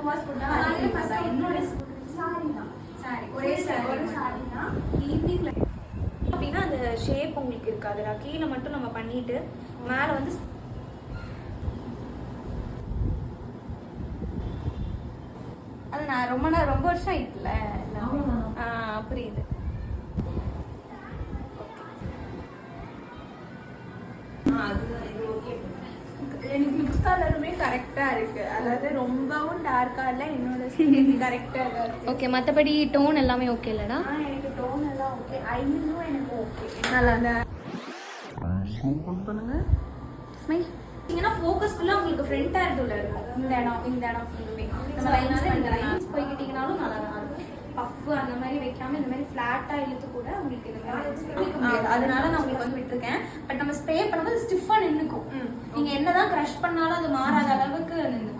Wash போட்டா என்னோட sorry தான். சாரி ஒரே சாரி தான். ஈவினிங்ல அப்படின்னா அந்த ஷேப் உங்களுக்கு இருக்காதுடா. கீழே மட்டும் நம்ம பண்ணிட்டு மேலே வந்து அது நான் ரொம்ப வருஷம் ஆயிட்டுல. புரியுது. எனக்கு மிக்ஸ் கலருமே கரெக்டா இருக்கு. அதாவது ரொம்பவும் டார்க்கா இல்ல, என்னோட ஸ்கின் கரெக்டா இருக்கு. ஓகே, மற்றபடி டோன் எல்லாமே ஓகே இல்லடா? எனக்கு டோன் எல்லாம் ஓகே. ஐலினும் எனக்கு ஓகே. நல்லா அந்த ஸ்மைல் பண்ணுங்க. ஸ்மைல் நீங்கன்னா ஃபோக்கஸ் ஃபுல்லா உங்களுக்கு ஃப்ரண்ட் ஹேர்ல இருக்கும். இந்த இடம் ஃபுல்லுமே நம்ம லைன்ஸ் போய்கிட்டீங்கனாலும் நல்லா தான் இருக்கும். பஃப் அந்த மாதிரி வைக்காம இந்த மாதிரி ஃபிளாட்டா இழுத்து கூட உங்களுக்கு இந்த மாதிரி அதனால நான் உங்களுக்கு வந்து விட்டுருக்கேன். பட் நம்ம ஸ்ப்ரே பண்ணும்போது ஸ்டிஃபா நின்னுக்கும். நீங்க என்னதான் க்ரஷ் பண்ணாலும் அது மாறாத அளவுக்கு நின்னுக்கும்.